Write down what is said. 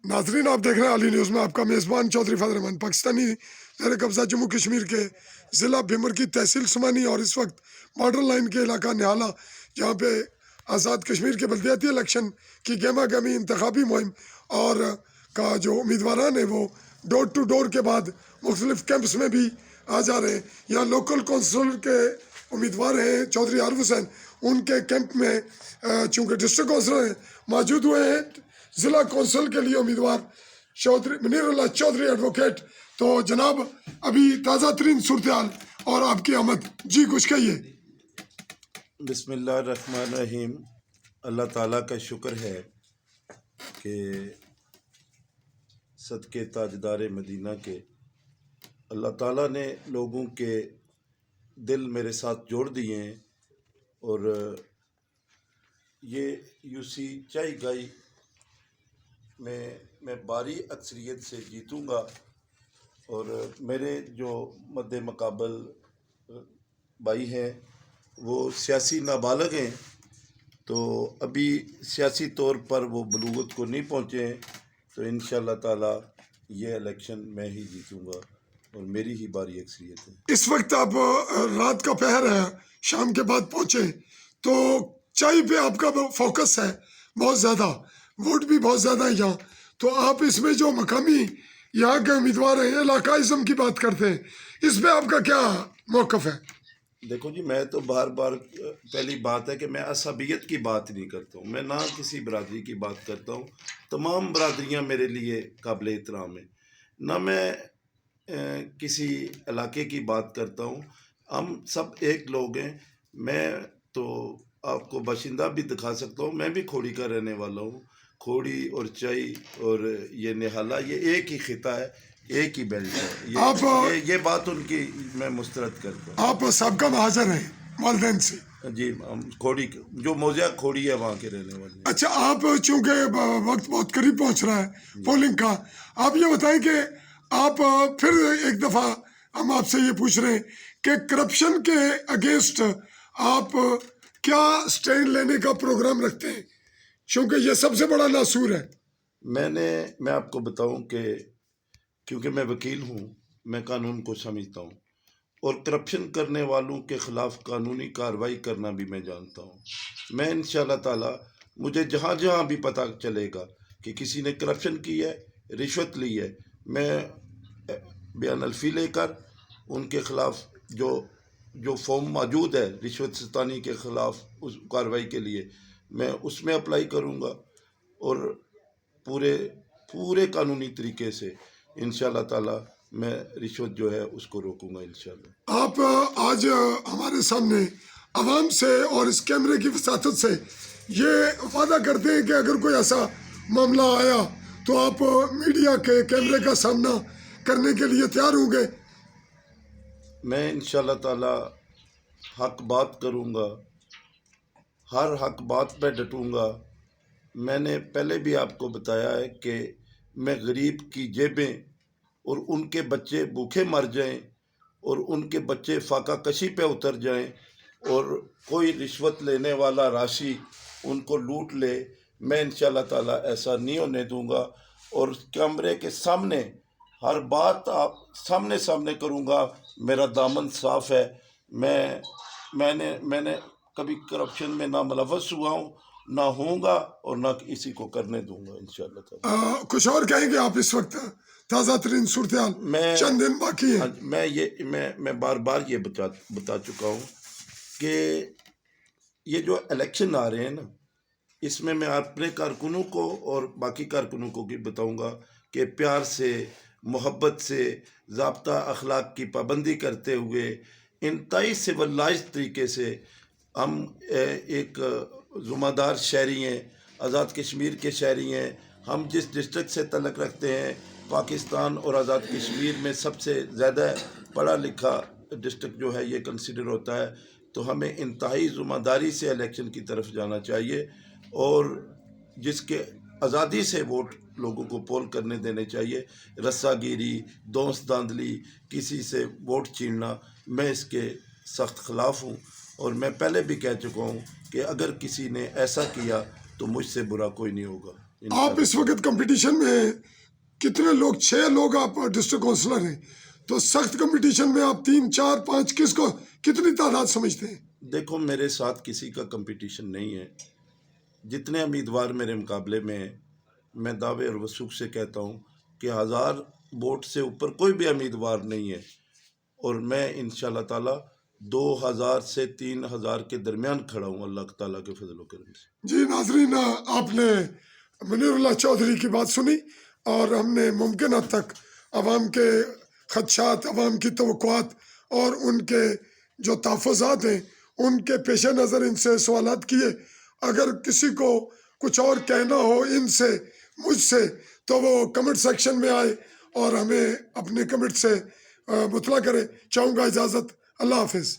नाजरीन, आप देख रहे हैं अली न्यूज़ में आपका मेज़बान चौधरी फजल रहमान। पाकिस्तानी ज़ेर कब्ज़ा जम्मू कश्मीर के ज़िला भीमर की तहसील सुमानी और इस वक्त बॉर्डर लाइन के इलाका निहाला, जहाँ पे आज़ाद कश्मीर के बल्दियाती इलेक्शन की गहमा गहमी इंतखाबी मुहिम और का जो उम्मीदवारान है वो डोर टू डोर के बाद मुख्तलिफ कैंप्स में भी आ जा रहे हैं। यहाँ लोकल कौंसिल के उम्मीदवार हैं चौधरी आरिफ हुसैन, उनके कैंप में चूँकि डिस्ट्रिक्ट कौंसिलर हैं मौजूद हुए हैं ज़िला कौंसिल के लिए उम्मीदवार चौधरी मुनीरुल्लाह चौधरी एडवोकेट। तो जनाब, अभी ताज़ा तरीन सूरत हाल और आपकी आमद, जी कुछ कहिए। बिस्मिल्लाहिर्रहमानिर्रहीम। अल्लाह ताला का शुक्र है कि सदके ताजदार मदीना के अल्लाह ताला ने लोगों के दिल मेरे साथ जोड़ दिए हैं और ये यूसी चाई गाई में मैं भारी अक्सरियत से जीतूँगा और मेरे जो मद्दे मुकाबल भाई हैं वो सियासी नाबालग हैं, तो अभी सियासी तौर पर वो बलूगत को नहीं पहुँचे हैं। तो इंशाअल्लाह ताला ये इलेक्शन मैं ही जीतूँगा और मेरी ही भारी अक्सरियत है। इस वक्त आप रात का पहर है, शाम के बाद पहुँचे, तो चाय पे आपका फोकस है बहुत ज़्यादा, वोट भी बहुत ज़्यादा है यहाँ। तो आप इसमें जो मकामी यहाँ के उम्मीदवार हैं, इलाकाइज़म की बात करते हैं, इस पे आपका क्या मौक़िफ़ है? देखो जी, मैं तो बार बार पहली बात है कि मैं असबियत की बात नहीं करता हूँ, मैं ना किसी बरादरी की बात करता हूँ। तमाम बरादरियाँ मेरे लिए काबिल एहतराम है, ना मैं किसी इलाके की बात करता हूँ। हम सब एक लोग हैं। मैं तो आपको बाशिंदा भी दिखा सकता हूँ, मैं भी खोड़ी का रहने वाला हूँ। खोड़ी और चाई और ये निहाला ये एक ही खिता है, एक ही बेल्ट है। ये बात उनकी मैं मुस्तरद करता हूँ। आप सबका महाजर हैं वालिदैन से? जी, हम खोड़ी जो मौजा खोड़ी है वहाँ के रहने वाले। अच्छा, आप चूँकि वक्त बहुत करीब पहुँच रहा है पोलिंग का, आप ये बताएं कि आप फिर एक दफ़ा हम आपसे ये पूछ रहे हैं कि करप्शन के अगेंस्ट आप क्या स्टैंड लेने का प्रोग्राम रखते हैं, क्योंकि ये सबसे बड़ा नासूर है। मैं आपको बताऊं कि क्योंकि मैं वकील हूं, मैं कानून को समझता हूं और करप्शन करने वालों के ख़िलाफ़ कानूनी कार्रवाई करना भी मैं जानता हूं। मैं इंशाअल्लाह ताला मुझे जहां जहां भी पता चलेगा कि किसी ने करप्शन की है, रिश्वत ली है, मैं बयान अल्फी लेकर उनके ख़िलाफ़ जो फॉर्म मौजूद है रिश्वत सतानी के ख़िलाफ़ उस कार्रवाई के लिए, मैं उसमें अप्लाई करूँगा और पूरे कानूनी तरीके से इंशाअल्लाह ताला मैं रिश्वत जो है उसको रोकूंगा इंशाअल्लाह। आप आज हमारे सामने आवाम से और इस कैमरे की वसातत से ये वादा करते हैं कि अगर कोई ऐसा मामला आया तो आप मीडिया के कैमरे का सामना करने के लिए तैयार होंगे? मैं इंशाअल्लाह ताला हक बात करूँगा, हर हक बात पे डटूँगा। मैंने पहले भी आपको बताया है कि मैं गरीब की जेबें और उनके बच्चे भूखे मर जाएं और उनके बच्चे फाका कशी पे उतर जाएं और कोई रिश्वत लेने वाला राशि उनको लूट ले, मैं इंशाअल्लाह ताला ऐसा नहीं होने दूंगा और कैमरे के सामने हर बात आप सामने करूंगा। मेरा दामन साफ है। मैंने कभी करप्शन में ना मुलव्वस हुआ हूँ, ना होऊंगा और ना किसी को करने दूंगा इंशाअल्लाह ताला। कुछ और कहेंगे आप? इस वक्त ताज़ा तरीन सूरत हाल, चंद दिन बाकी है। मैं बार बार ये बता चुका हूँ कि ये जो इलेक्शन आ रहे हैं ना, इसमें मैं अपने कारकुनों को और बाकी कारकुनों को भी बताऊंगा कि प्यार से, मोहब्बत से, ज़ाब्ता अखलाक की पाबंदी करते हुए इंतहाई सिविलाइज्ड तरीके से हम एक ज़िम्मेदार शहरी हैं, आज़ाद कश्मीर के शहरी हैं। हम जिस डिस्ट्रिक्ट से तल्लुक़ रखते हैं, पाकिस्तान और आज़ाद कश्मीर में सबसे ज़्यादा पढ़ा लिखा डिस्ट्रिक्ट जो है ये कंसिडर होता है। तो हमें इंतहाई ज़िम्मेदारी से इलेक्शन की तरफ जाना चाहिए और जिसके आज़ादी से वोट लोगों को पोल करने देने चाहिए। रस्सागिरी, दोस्त धांधली, किसी से वोट छीनना, मैं इसके सख्त ख़िलाफ़ हूँ और मैं पहले भी कह चुका हूँ कि अगर किसी ने ऐसा किया तो मुझसे बुरा कोई नहीं होगा। آپ اس وقت کمپٹیشن میں ہیں، کتنے لوگ؟ 6 لوگ آپ ڈسٹرکٹ کونسلر ہیں، تو سخت کمپٹیشن میں آپ 3 4 5 کس کو کتنی تعداد سمجھتے ہیں؟ دیکھو میرے ساتھ کسی کا کمپٹیشن نہیں ہے، جتنے امیدوار میرے مقابلے میں ہیں میں دعوے اور وثوق سے کہتا ہوں کہ 1000 ووٹ سے اوپر کوئی بھی امیدوار نہیں ہے، اور میں انشاءاللہ تعالیٰ 2000 سے 3000 کے درمیان کھڑا ہوں اللہ تعالیٰ کے فضل و کرم سے۔ جی ناظرین، آپ نے منیر اللہ چودھری کی بات سنی، اور ہم نے ممکن حد تک عوام کے خدشات، عوام کی توقعات اور ان کے جو تحفظات ہیں ان کے پیش نظر ان سے سوالات کیے۔ اگر کسی کو کچھ اور کہنا ہو ان سے، مجھ سے، تو وہ کمنٹ سیکشن میں آئے اور ہمیں اپنے کمنٹ سے مطلع کرے۔ چاہوں گا اجازت، اللہ حافظ۔